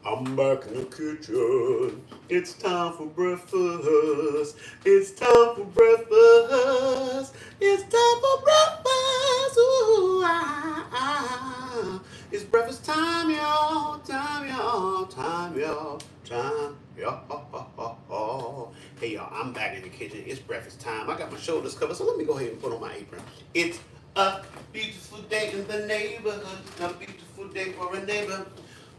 I'm back in the kitchen. It's time for breakfast. It's time for breakfast. It's time for breakfast. Ooh, It's breakfast time, y'all. Time, y'all. Time, y'all. Time, y'all. Hey, y'all, I'm back in the kitchen. It's breakfast time. I got my shoulders covered, so let me go ahead and put on my apron. It's a beautiful day in the neighborhood. A beautiful day for a neighbor.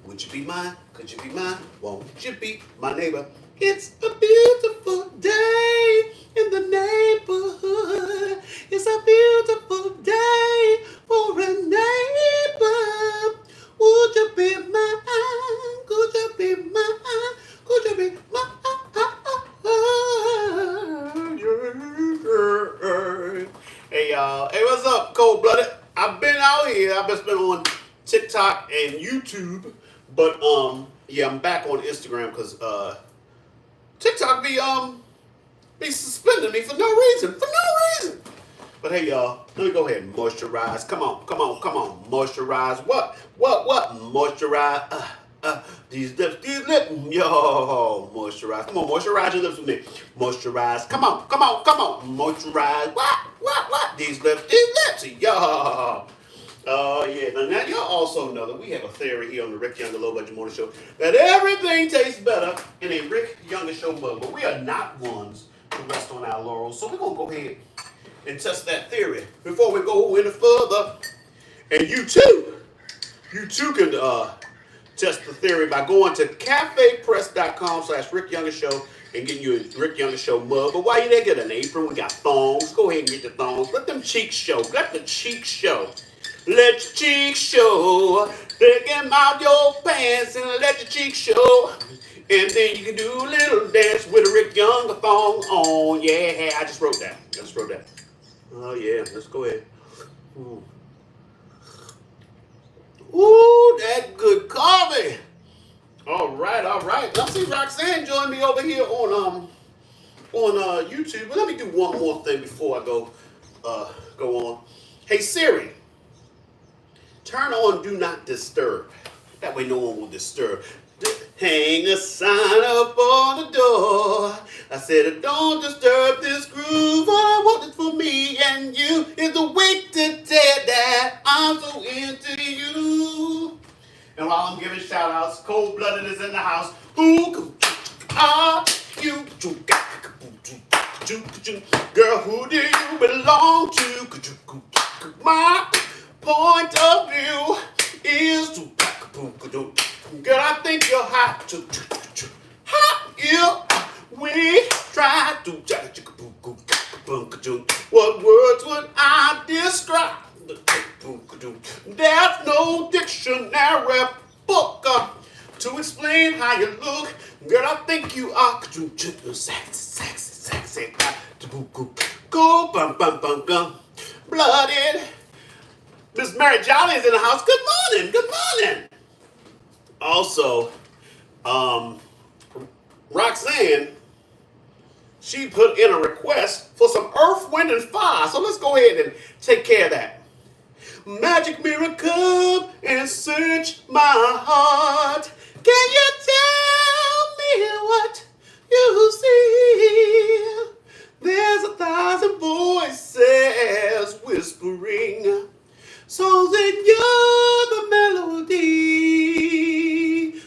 Would you be mine? Could you be mine? Won't you be my neighbor? It's a beautiful day in the neighborhood. It's a beautiful day for a neighbor. Would you be mine? Could you be mine? Could you be mine? Hey y'all. Hey, what's up, Cold Blooded? I've been out here. I've been spending on TikTok and YouTube. But yeah, I'm back on Instagram because TikTok be suspending me for no reason. For no reason. But hey y'all, let me go ahead and moisturize. Come on, come on, come on. Moisturize. What? Moisturize. These lips. Yo, moisturize. Come on, moisturize your lips with me. Moisturize. Come on, come on, come on. Moisturize. What? These lips. Yo. Oh, yeah. Now, y'all also know that we have a theory here on the Rick Younger Low Budget Morning Show that everything tastes better in a Rick Younger Show mug. But we are not ones to rest on our laurels. So we're going to go ahead and test that theory before we go any further. And you too can test the theory by going to cafepress.com/Rick Younger Show and getting you a Rick Younger Show mug. But while you're there, get an apron. We got thongs. Go ahead and get the thongs. Let them cheeks show. Let the cheeks show. Let your cheeks show. Take them out your pants and let your cheeks show. And then you can do a little dance with a Rick Younger thong on. Yeah, I just wrote that. Oh, yeah. Let's go ahead. Ooh, that good coffee. All right. Now see Roxanne joined me over here on YouTube. But let me do one more thing before I go on. Hey Siri, turn on Do Not Disturb. That way no one will disturb. Hang a sign up on the door. I said, don't disturb this groove. All I want is for me and you is a way to tell that I'm so into you. And while I'm giving shout outs, Cold Blooded is in the house. Who are you? Girl, who do you belong to? My point of view is to girl, I think you're hot. Hot, yeah. We try to what words would I describe? There's no dictionary book to explain how you look. Girl, I think you are sexy. Go bum. Blooded. Miss Mary Jolly is in the house. Good morning. Also, Roxanne, she put in a request for some Earth, Wind, and Fire. So let's go ahead and take care of that. Magic mirror, come and search my heart. Can you tell me what you see? There's 1,000 voices whispering. So then you're the melody.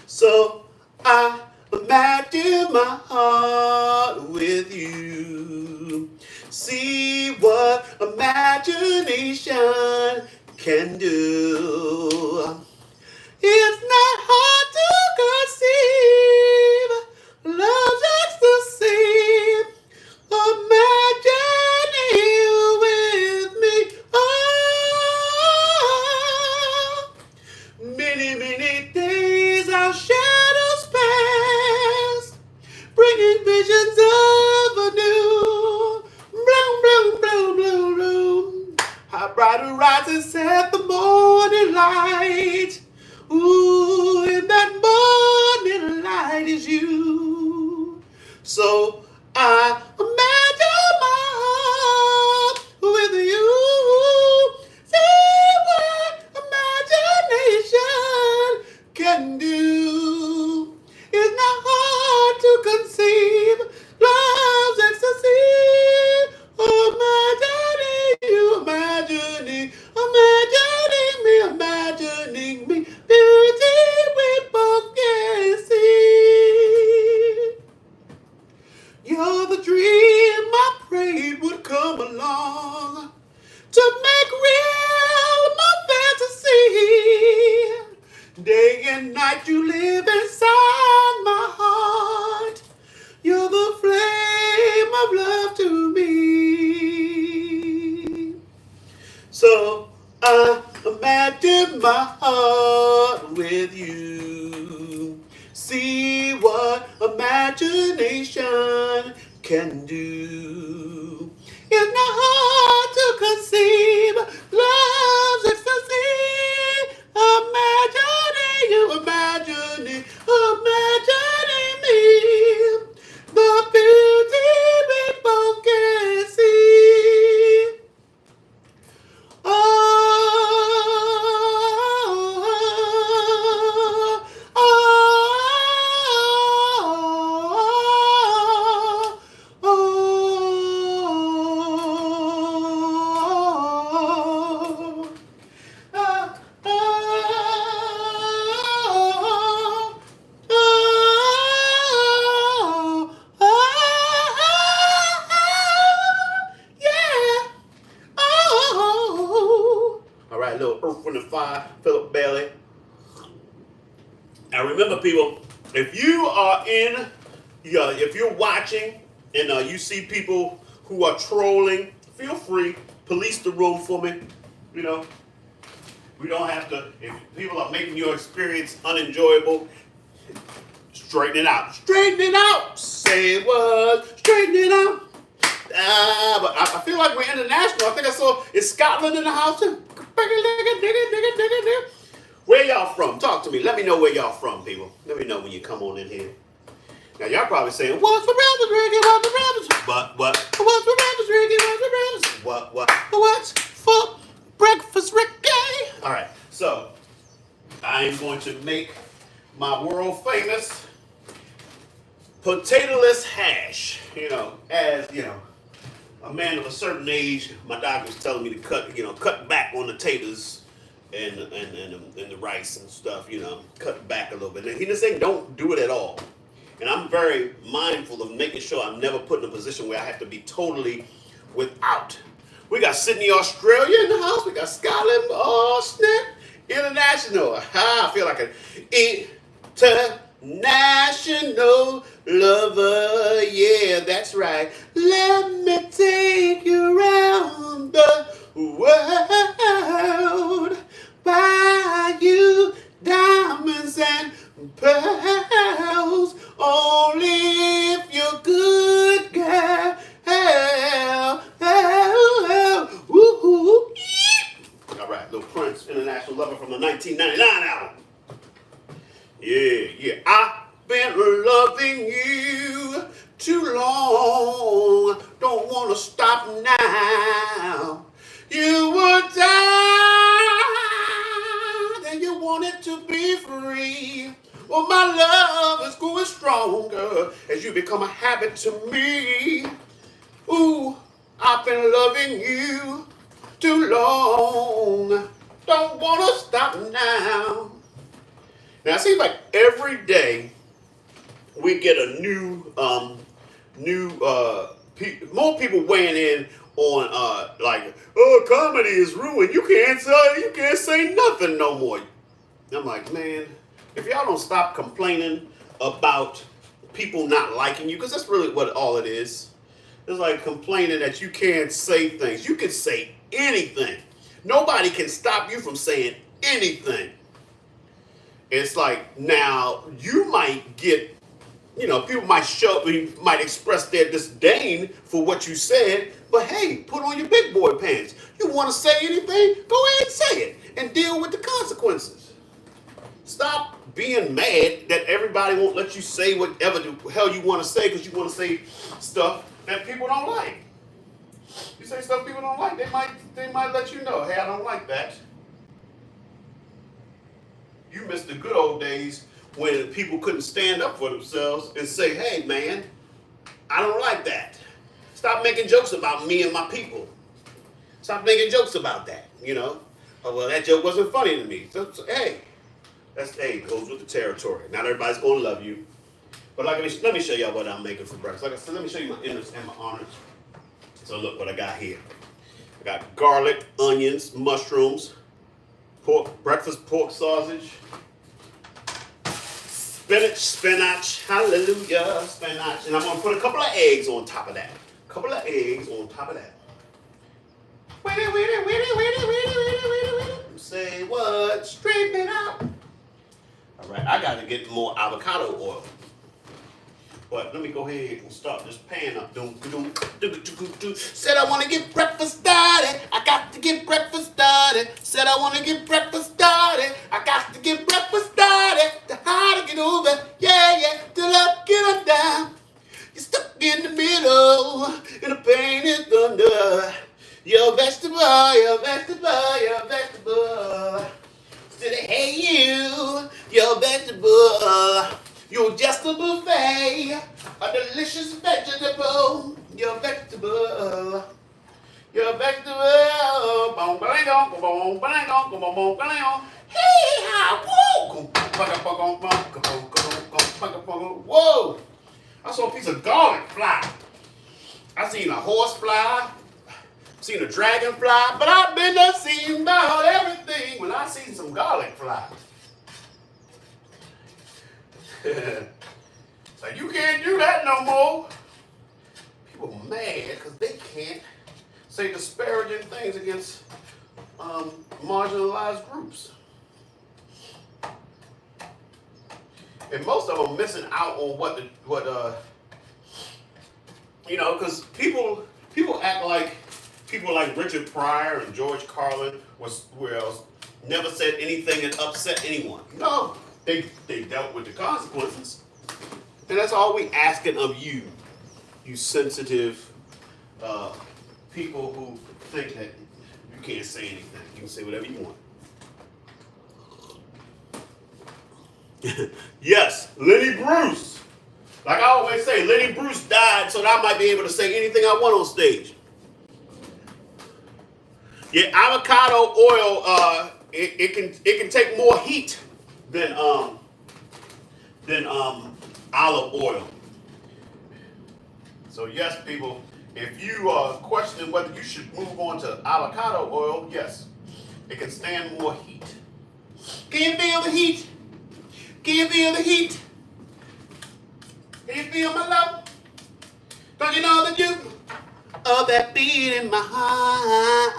So I imagine my heart with you. See what imagination can do. It's not hard to conceive. Love just the same. Imagine you with me. Oh, many days I'll shadow Day and night you live inside my heart. You're the flame of love to me. So I imagine my heart with you. See what imagination can do. It's not hard to conceive love's ecstasy. Imagining you, imagining me. The beauty we both can see. Oh, oh, oh, yeah. Oh. All right, little Earth, Wind, and Fire, Philip Bailey. Now remember, people, if you are if you're watching and you see people who are trolling, feel free, police the room for me. You know, we don't have to. If people are making your experience unenjoyable, straighten it out. Straighten it out. Say what? Straighten it out. But I feel like we're international. I think I saw, is Scotland in the house too? Where y'all from? Talk to me. Let me know where y'all from, people. Let me know when you come on in here. Now y'all probably saying, what's for breakfast, Ricky? What's for breakfast? What? What's for breakfast, Ricky? What's for breakfast? What's for breakfast, Ricky? All right. So I am going to make my world famous potatoless hash. You know, as you know, a man of a certain age, my doctor's telling me to cut back on the taters and the rice and stuff, cut back a little bit. And he just saying don't do it at all. And I'm very mindful of making sure I'm never put in a position where I have to be totally without. We got Sydney, Australia in the house. We got Scotland, snap, international. I feel like an international lover. Yeah, that's right. Let me take you around the world. Buy you diamonds and pearls. Only if you're good, girl. Woo-hoo. All right, Little Prince, international lover from the 1999 album. Yeah. I've been loving you too long. Don't want to stop now. You were down and you wanted to be free. Well, my love is growing stronger as you become a habit to me. Ooh, I've been loving you too long. Don't want to stop now. Now, it seems like every day we get a more people weighing in on comedy is ruined. You can't say nothing no more. I'm like, man, if y'all don't stop complaining about people not liking you, because that's really what all it is. It's like complaining that you can't say things. You can say anything. Nobody can stop you from saying anything. It's like, now you might get, people might express their disdain for what you said, but hey, put on your big boy pants. You want to say anything? Go ahead and say it and deal with the consequences. Stop being mad that everybody won't let you say whatever the hell you want to say because you want to say stuff that people don't like. You say stuff people don't like, they might let you know, hey, I don't like that. You missed the good old days when people couldn't stand up for themselves and say, hey, man, I don't like that. Stop making jokes about me and my people. Stop making jokes about that, Oh, well, that joke wasn't funny to me. So, hey, it goes with the territory. Not everybody's going to love you. But let me show y'all what I'm making for breakfast. Like I said, let me show you my innards and my honors. So look what I got here. I got garlic, onions, mushrooms, breakfast pork sausage, spinach, hallelujah, spinach. And I'm gonna put a couple of eggs on top of that. A couple of eggs on top of that. Say what? Straighten it out. All right, I got to get more avocado oil. But let me go ahead and start this pan up. Said I want to get breakfast started. I got to get breakfast started. Said I want to get breakfast started. I got to get breakfast started. The how to get over. Yeah, yeah. Till I get on down. You're stuck in the middle. And the pain is thunder. You're vegetable, you're vegetable, you're vegetable. Said, hey you're vegetable. You're just a buffet, a delicious vegetable. You're vegetable. You're vegetable. Boom, bang, boom, bang, boom, bang. Hey, whoa! I saw a piece of garlic fly. I seen a horse fly. Seen a dragonfly, but I've been to see about everything when I seen some garlic fly. Like, you can't do that no more. People are mad because they can't say disparaging things against marginalized groups. And most of them missing out on because people act like people like Richard Pryor and George Carlin never said anything that upset anyone. No, they dealt with the consequences. And that's all we asking of you, you sensitive people who think that you can't say anything. You can say whatever you want. Yes, Lenny Bruce. Like I always say, Lenny Bruce died so that I might be able to say anything I want on stage. Yeah, avocado oil, it can take more heat than olive oil. So yes, people, if you question whether you should move on to avocado oil, yes, it can stand more heat. Can you feel the heat? Can you feel the heat? Can you feel my love? Don't you know that you of that beat in my heart?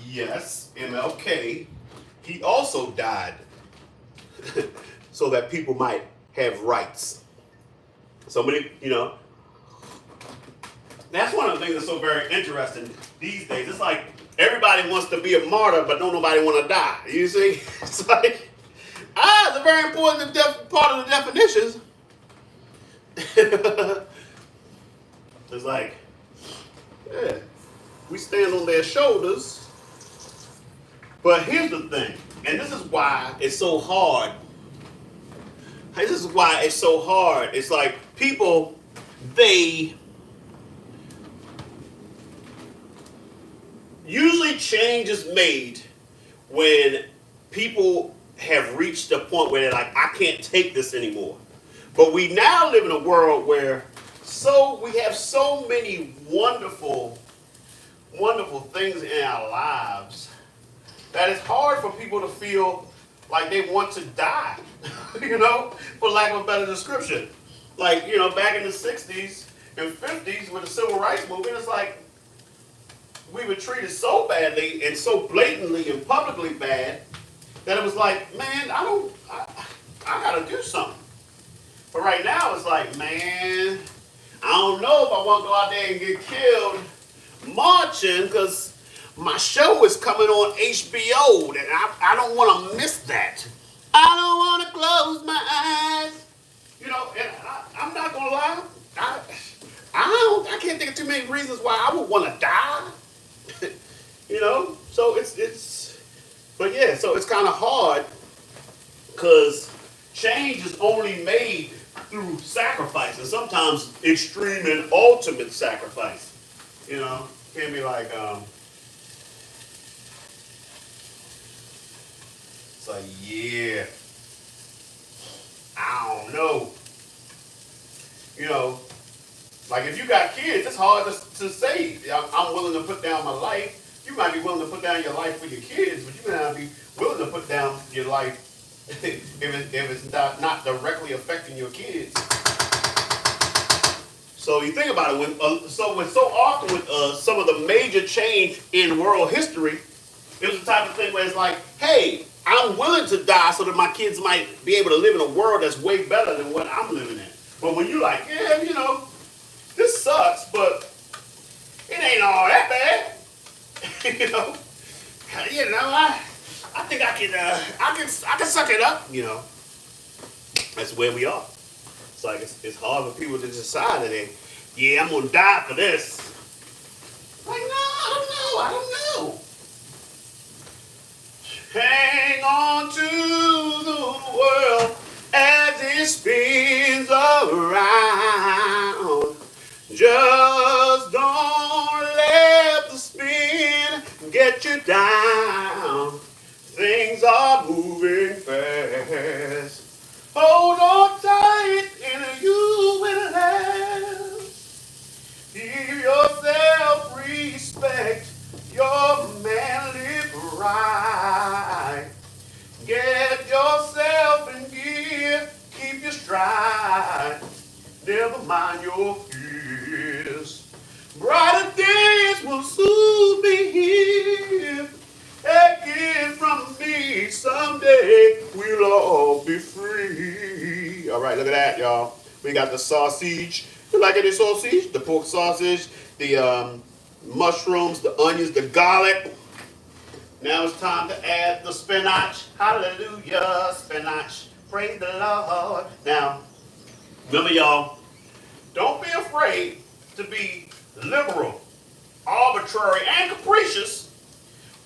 Yes, MLK. He also died so that people might have rights. So many, that's one of the things that's so very interesting these days. It's like everybody wants to be a martyr, but don't nobody want to die. You see? It's like, it's a very important part of the definitions. It's like, yeah, we stand on their shoulders. But here's the thing, and this is why it's so hard. It's like people, usually change is made when people have reached a point where they're like, I can't take this anymore. But we now live in a world where we have so many wonderful, wonderful things in our lives that it's hard for people to feel like they want to die, for lack of a better description. Like, back in the 60s and 50s with the Civil Rights Movement, it's like we were treated so badly and so blatantly and publicly bad that it was like, man, I gotta do something. But right now it's like, man, I don't know if I want to go out there and get killed marching because my show is coming on HBO and I don't want to miss that. I don't want to close my eyes. And I'm not going to lie. I can't think of too many reasons why I would want to die. So so it's kind of hard because change is only made through sacrifice, and sometimes extreme and ultimate sacrifice. Can't be like, it's like, yeah, I don't know. Like if you got kids, it's hard to say, I'm willing to put down my life. You might be willing to put down your life for your kids, but you may not be willing to put down your life if it's not directly affecting your kids. So you think about it, so often with some of the major change in world history, it was the type of thing where it's like, hey, I'm willing to die so that my kids might be able to live in a world that's way better than what I'm living in. But when you're like, yeah, this sucks, but it ain't all that bad, I think I can suck it up, That's where we are. It's like it's hard for people to decide that yeah, I'm gonna die for this. Like, no, I don't know. Hang on to the world as it spins around. Just don't let the spin get you down. Things are moving fast. Hold on tight and you will last. Give yourself respect, your manly pride. Get yourself in gear, keep your stride. Never mind your fears. Brighter days will soon be here. Again from me, someday we'll all be free. All right, look at that, y'all. We got the sausage. You like any sausage? The pork sausage, the mushrooms, the onions, the garlic. Now it's time to add the spinach. Hallelujah, spinach. Praise the Lord. Now, remember, y'all, don't be afraid to be liberal, arbitrary, and capricious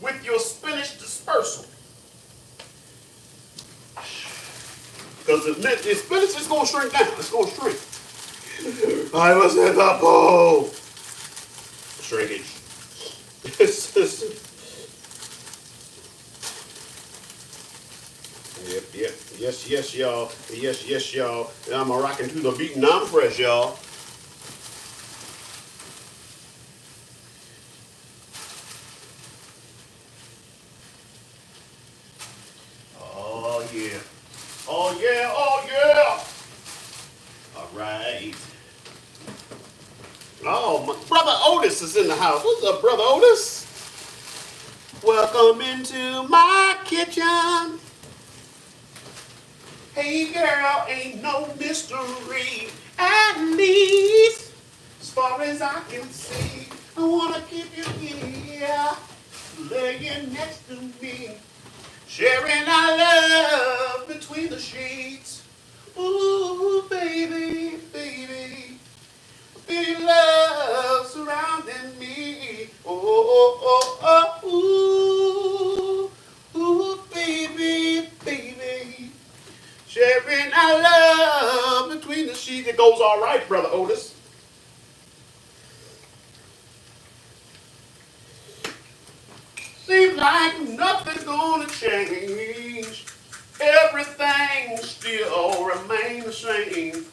with your spinach dispersal. Because the spinach is going to shrink down. It's going to shrink. I was in the bowl. Shrinkage. Yep. Yes, y'all. Yes, y'all. And I'm rocking to the beat and I'm fresh, y'all. Oh, yeah. Oh, yeah. All right. Oh, my brother Otis is in the house. What's up, brother Otis? Welcome into my kitchen. Hey, girl, ain't no mystery. At least, as far as I can see, I wanna keep you here, laying next to me, sharing our love between the sheets. Ooh, baby, feel love surrounding me. Ooh, baby. Sharing our love between the sheets. It goes all right, brother Otis. Seems like nothing's gonna change. Everything still remains the same.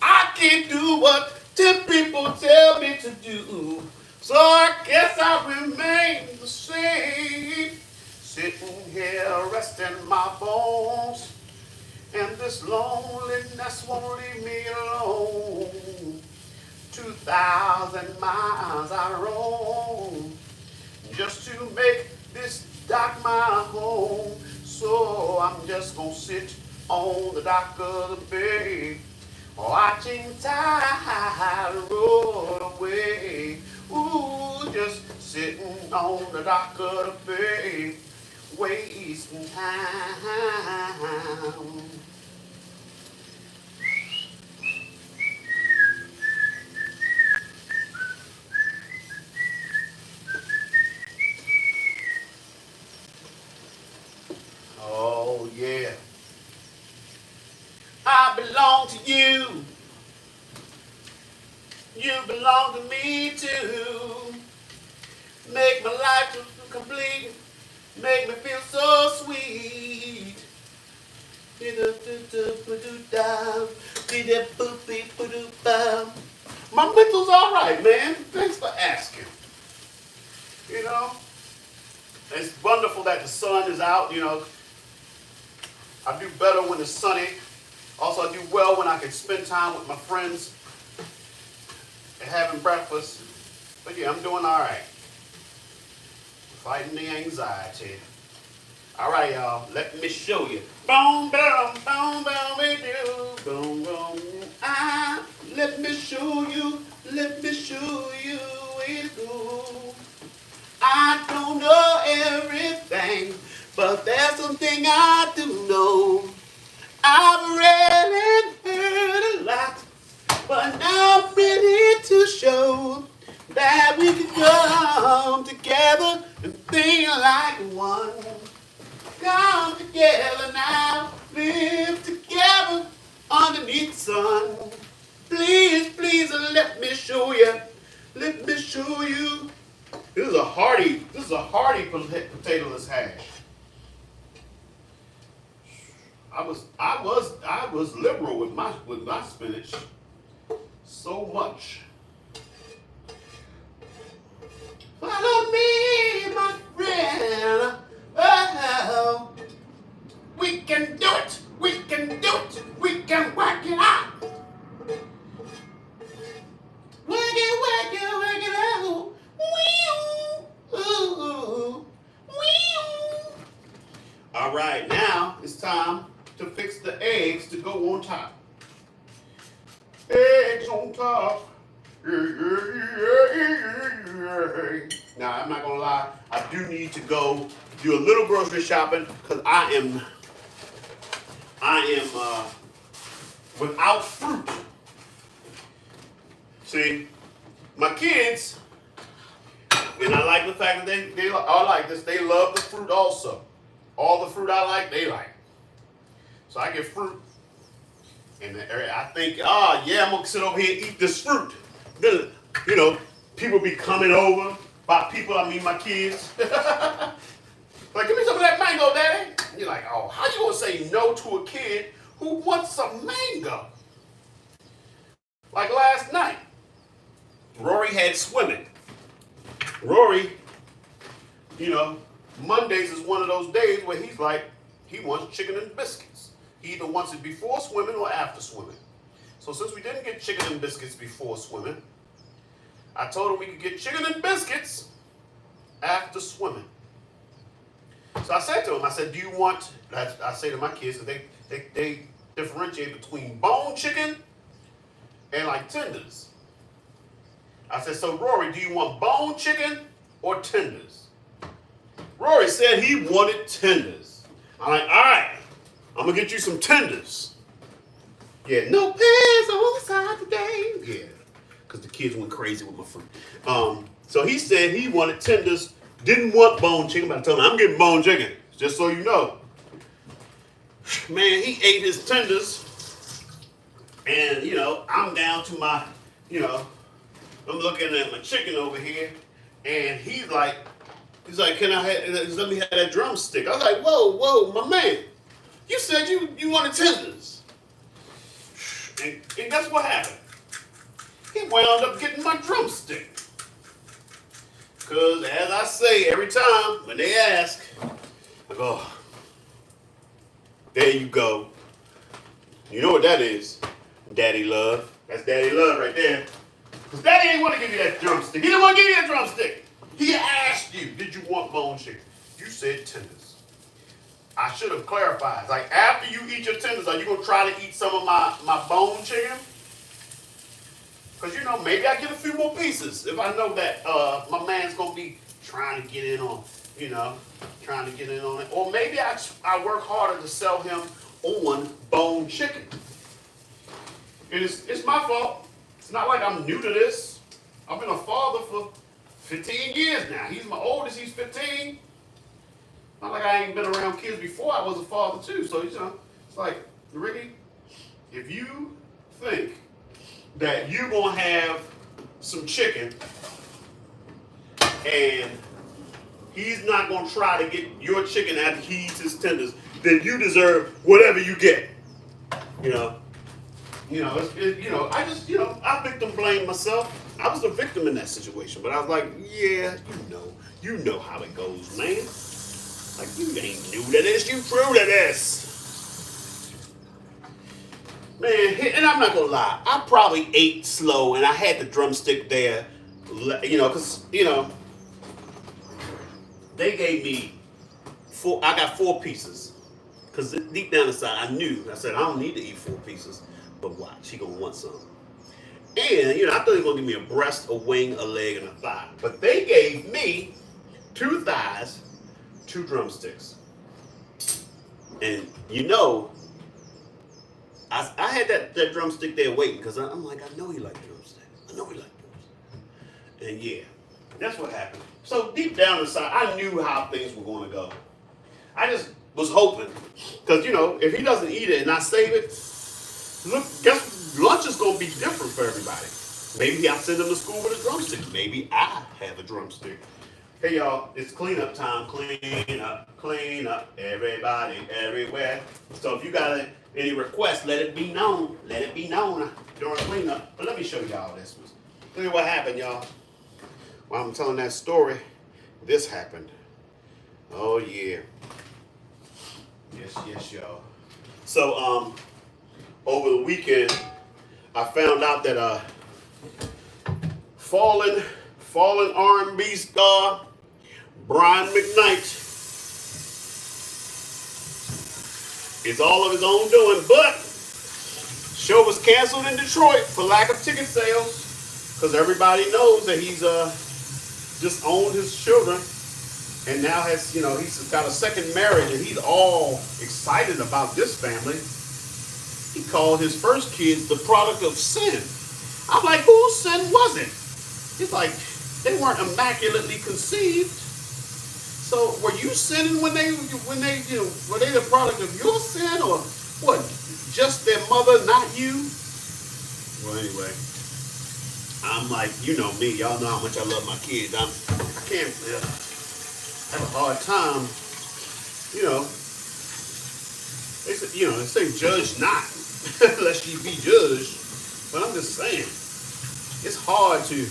I can't do what 10 people tell me to do, so I guess I'll remain the same. Sitting here resting my bones, and this loneliness won't leave me alone. 2,000 miles I roam just to make this dock my home. So I'm just gonna sit on the dock of the bay, watching tide roll away. Ooh, just sitting on the dock of the bay, wasting time. Oh, yeah. I belong to you. You belong to me too. Make my life complete. Make me feel so sweet. My mental's all right, man. Thanks for asking. You know, It's wonderful that the sun is out. You know, I do better when it's sunny. Also, I do well when I can spend time with my friends and having breakfast. But yeah, I'm doing all right. Fighting the anxiety. All right, y'all. Let me show you. Boom, boom, boom, boom, boom, boom. Let me show you. Let me show you where to go. I don't know everything, but there's something I do know. I've read and heard a lot, but now I'm ready to show that we can come together and think like one. Come together now, live together underneath the sun. Please, please, let me show you. Let me show you. This is a hearty potatoless hash. I was liberal with my spinach. So much. Follow me, my friend. Oh, we can do it. We can do it. We can work it out. Work it out. All right, now it's time to fix the eggs to go on top. Eggs on top. Now, I'm not gonna lie, I do need to go do a little grocery shopping because I am without fruit. See, my kids, and I like the fact that they are like this, they love the fruit also. All the fruit I like, they like. So I get fruit, and I think, yeah, I'm gonna sit over here and eat this fruit. Then, you know, people be coming over. By people, I mean my kids. Like, give me some of that mango, Daddy. And you're like, oh, how you gonna say no to a kid who wants some mango? Like last night, Rory had swimming. Rory, you know, Mondays is one of those days where he's like, he wants chicken and biscuits. He either wants it before swimming or after swimming. So since we didn't get chicken and biscuits before swimming, I told him we could get chicken and biscuits after swimming. So I said to him, I said, do you want, I say to my kids, that they differentiate between bone chicken and like tenders. I said, so Rory, do you want bone chicken or tenders? Rory said he wanted tenders. I'm like, all right, I'm gonna get you some tenders. Yeah, no pants on the side today. Yeah, because the kids went crazy with my fruit. So he said he wanted tenders, didn't want bone chicken, but I told him, I'm getting bone chicken, just so you know. Man, he ate his tenders, and, you know, I'm down to my, you know, I'm looking at my chicken over here, and he's like, can I let me have that drumstick? I was like, whoa, my man, you said you wanted tenders. And guess what happened? He wound up getting my drumstick. Because, as I say every time when they ask, I go, there you go. You know what that is? Daddy love. That's daddy love right there. Because daddy ain't want to give you that drumstick. He didn't want to give you that drumstick. He asked you, did you want bone chicken? You said tenders. I should have clarified. It's like, after you eat your tenders, are you going to try to eat some of my bone chicken? Because, you know, maybe I get a few more pieces if I know that my man's going to be trying to get in on, you know, trying to get in on it. Or maybe I work harder to sell him on bone chicken. It's my fault. It's not like I'm new to this. I've been a father for 15 years now. He's my oldest. He's 15. Not like I ain't been around kids before I was a father too. So, you know, it's like, really, if you think that you're going to have some chicken and he's not going to try to get your chicken after he eats his tenders, then you deserve whatever you get. You know, I just, I victim blame myself. I was the victim in that situation, but I was like, yeah, you know how it goes, man. Like, you ain't new to this, you true to this. Man, and I'm not gonna lie, I probably ate slow and I had the drumstick there, because, they gave me I got 4 pieces. Because deep down inside, I said, I don't need to eat 4 pieces. But watch, he gonna want some. And, I thought he was gonna give me a breast, a wing, a leg, and a thigh. But they gave me 2 thighs, 2 drumsticks. And I had that drumstick there waiting because I'm like, I know he liked drumsticks. I know he liked drumsticks. And yeah, that's what happened. So deep down inside, I knew how things were going to go. I just was hoping, because if he doesn't eat it and I save it, look, guess lunch is going to be different for everybody. Maybe I send him to school with a drumstick. Maybe I have a drumstick. Hey y'all, it's cleanup time. Clean up, everybody, everywhere. So if you got any requests, let it be known. Let it be known during cleanup. But let me show y'all this. Look at what happened, y'all. While I'm telling that story, this happened. Oh yeah. Yes, y'all. So over the weekend, I found out that fallen R&B star Brian McKnight is all of his own doing, but show was canceled in Detroit for lack of ticket sales because everybody knows that he's disowned his children and now has, he's got a second marriage and he's all excited about this family. He called his first kids the product of sin. I'm like, whose sin was it? He's like, they weren't immaculately conceived. So were you sinning when they were they the product of your sin or what? Just their mother, not you? Well, anyway, I'm like, you know me, y'all know how much I love my kids. I can't have a hard time, they say judge not, lest ye be judged. But I'm just saying, it's hard to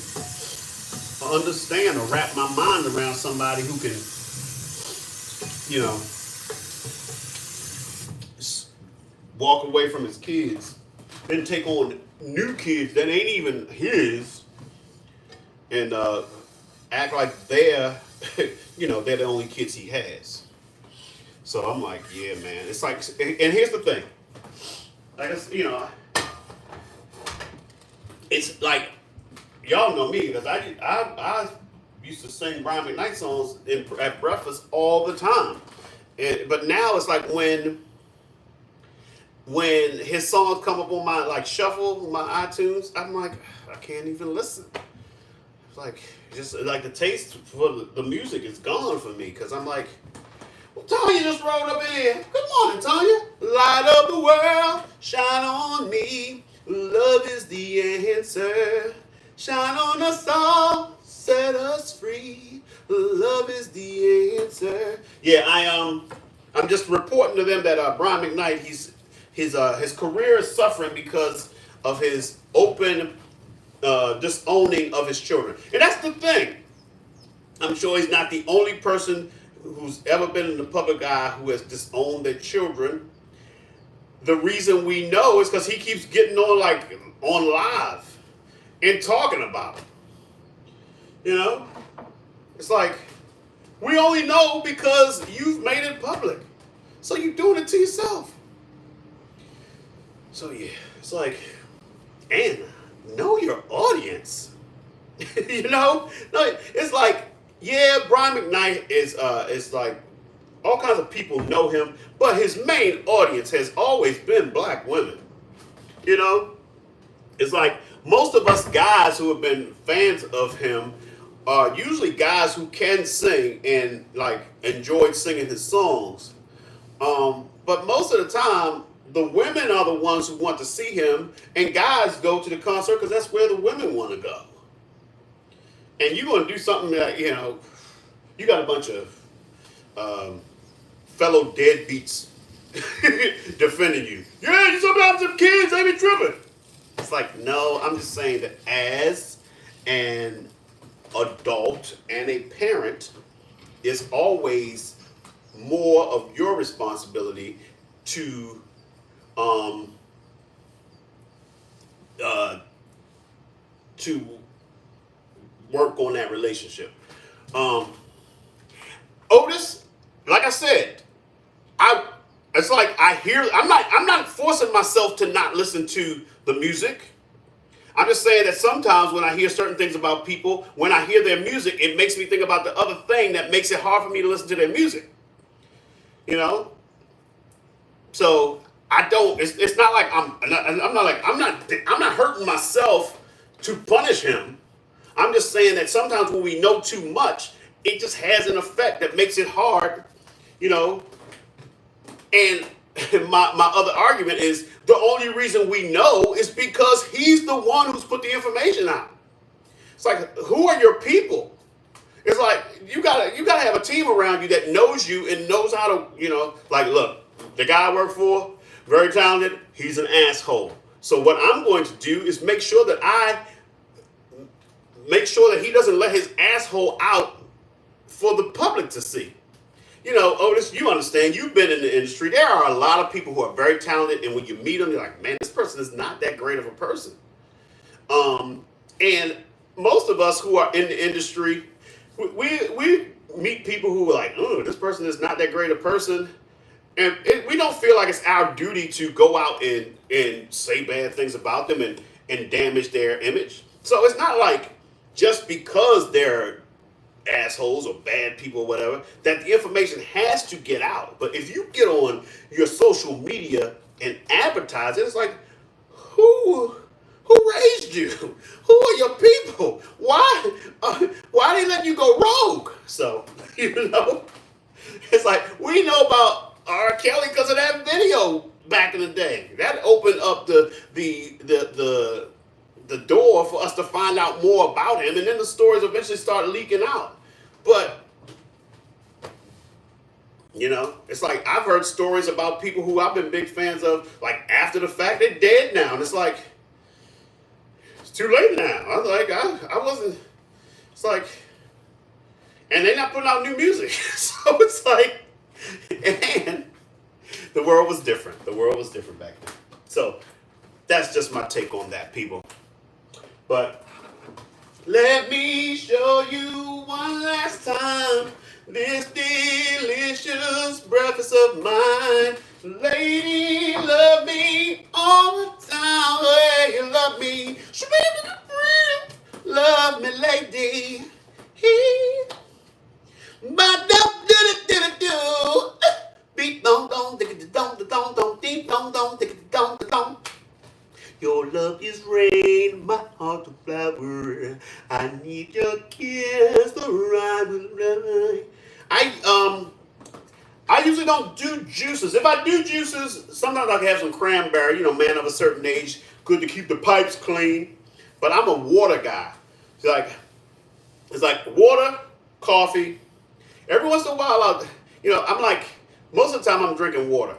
understand or wrap my mind around somebody who can, walk away from his kids, then take on new kids that ain't even his, and act like they're, they're the only kids he has. So I'm like, yeah, man. It's like, and here's the thing. Like, it's like, y'all know me because I used to sing Brian McKnight songs at breakfast all the time. But now it's like when his songs come up on my shuffle, my iTunes, I'm like, I can't even listen. It's like, just like the taste for the music is gone for me because I'm like, well, Tanya just rolled up in here. Good morning, Tanya. Light up the world, shine on me. Love is the answer. Shine on us all, set us free. Love is the answer. Yeah, I'm just reporting to them that Brian McKnight, his career is suffering because of his open disowning of his children. And that's the thing. I'm sure he's not the only person who's ever been in the public eye who has disowned their children. The reason we know is because he keeps getting on live and talking about it. It's like, we only know because you've made it public. So you're doing it to yourself. So yeah, it's like, and know your audience. No, it's like, yeah, Brian McKnight is like, all kinds of people know him, but his main audience has always been black women. It's like most of us guys who have been fans of him are usually guys who can sing and enjoyed singing his songs. But most of the time, the women are the ones who want to see him, and guys go to the concert because that's where the women want to go. And you're going to do something that, you got a bunch of fellow deadbeats defending you. Yeah, you sometimes have kids, they be tripping. It's like, no, I'm just saying that as an adult and a parent is always more of your responsibility to um, uh, to work on that relationship. Um, Otis, like I said, I it's like I hear I'm not forcing myself to not listen to the music. I'm just saying that sometimes when I hear certain things about people, when I hear their music, it makes me think about the other thing that makes it hard for me to listen to their music. You know, so I don't. It's not like I'm not hurting myself to punish him. I'm just saying that sometimes when we know too much, it just has an effect that makes it hard. You know, and my other argument is the only reason we know is because he's the one who's put the information out. It's like, who are your people? It's like you gotta have a team around you that knows you and knows how to, like, look, the guy I work for, very talented, he's an asshole. So what I'm going to do is make sure that he doesn't let his asshole out for the public to see. Otis, you understand, you've been in the industry. There are a lot of people who are very talented, and when you meet them, you're like, man, this person is not that great of a person. And most of us who are in the industry, we meet people who are like, oh, this person is not that great a person. And we don't feel like it's our duty to go out and say bad things about them and damage their image. So it's not like just because they're assholes or bad people or whatever that the information has to get out. But if you get on your social media and advertise it, it's like, who raised you? Who are your people? Why they let you go rogue? So it's like, we know about R. Kelly because of that video back in the day. That opened up the door for us to find out more about him, and then the stories eventually started leaking out. But it's like I've heard stories about people who I've been big fans of, like, after the fact, they're dead now, and it's like, it's too late now. I was like, I wasn't. It's like, and they're not putting out new music, so it's like, and the world was different. The world was different back then. So that's just my take on that, people. But let me show you one last time this delicious breakfast of mine. Lady, love me all the time. Hey, you love me. Love me, lady. He, but do. Beat don't don't deep don't. Your love is rain, my heart a flower. I need your kiss to ride with me. I usually don't do juices. If I do juices, sometimes I can have some cranberry. Man of a certain age, good to keep the pipes clean. But I'm a water guy. It's like water, coffee. Every once in a while, I'm like, most of the time I'm drinking water.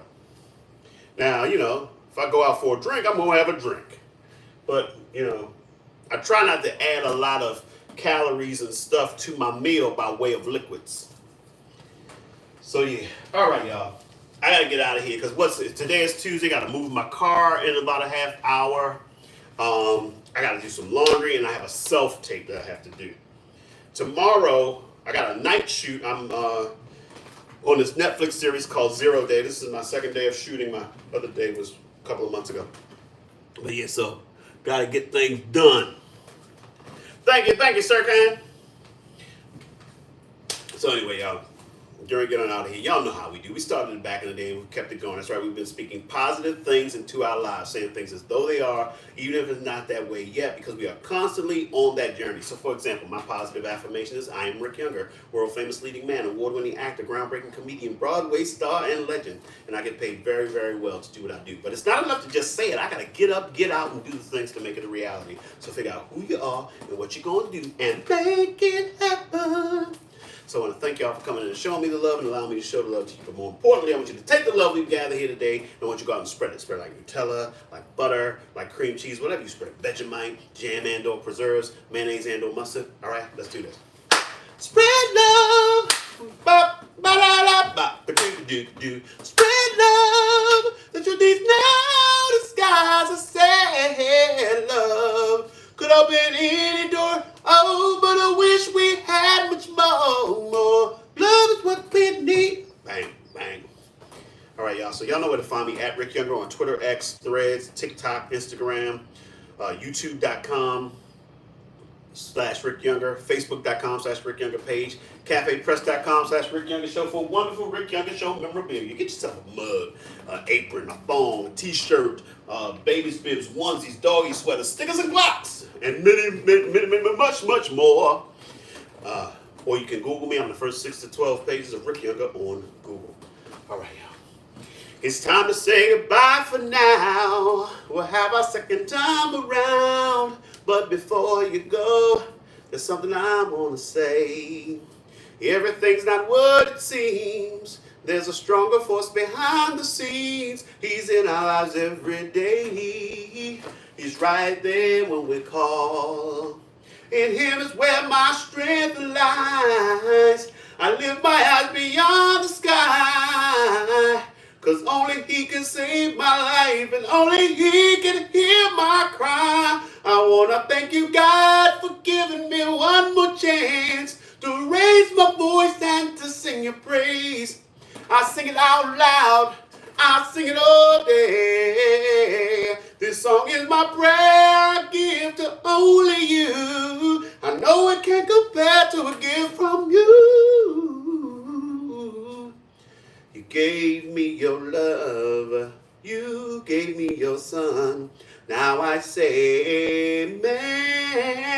Now, if I go out for a drink, I'm gonna have a drink. But, I try not to add a lot of calories and stuff to my meal by way of liquids. So yeah, all right, y'all. I gotta get out of here because today is Tuesday. Got to move my car in about a half hour. I got to do some laundry, and I have a self tape that I have to do. Tomorrow, I got a night shoot. I'm on this Netflix series called 0 Day. This is my second day of shooting. My other day was a couple of months ago. But yeah, so got to get things done. Thank you, Sir Khan. So anyway, y'all, during getting out of here, y'all know how we do. We started it back in the day and we kept it going. That's right. We've been speaking positive things into our lives, saying things as though they are, even if it's not that way yet, because we are constantly on that journey. So, for example, my positive affirmation is, I am Rick Younger, world famous leading man, award-winning actor, groundbreaking comedian, Broadway star, and legend. And I get paid very, very well to do what I do. But it's not enough to just say it. I got to get up, get out, and do the things to make it a reality. So figure out who you are and what you're going to do and make it happen. So I want to thank y'all for coming in and showing me the love and allowing me to show the love to you. But more importantly, I want you to take the love we've gathered here today and I want you to go out and spread it. Spread it like Nutella, like butter, like cream cheese, whatever you spread. Vegemite, jam and or preserves, mayonnaise and or mustard. All right, let's do this. Spread love. Ba, ba, da, da, ba, ba, do, do, do. Spread love. The truth is now the skies are sad. Love could open any door. Oh, but I wish we had much more. Love is what we need. Bang, bang. All right, y'all. So y'all know where to find me at Rick Younger on Twitter, X, Threads, TikTok, Instagram, YouTube.com/Rick Younger, Facebook.com/Rick Younger page, CafePress.com/Rick Younger Show for wonderful Rick Younger Show memorabilia. You get yourself a mug, an apron, a phone, a t-shirt, baby's bibs, onesies, doggy sweaters, stickers and blocks, and many, much more. Or you can Google me on the first 6 to 12 pages of Rick Younger on Google. All right, y'all. It's time to say goodbye for now. We'll have our second time around. But before you go, there's something I want to say. Everything's not what it seems. There's a stronger force behind the scenes. He's in our lives every day. He's right there when we call. In him is where my strength lies. I lift my eyes beyond the sky. Cause only he can save my life and only he can hear my cry. I wanna thank you, God, for giving me one more chance to raise my voice and to sing your praise. I sing it out loud. I sing it all day. This song is my prayer I give to only you. I know it can't compare to a gift from you. You gave me your love. You gave me your son. Now I say amen.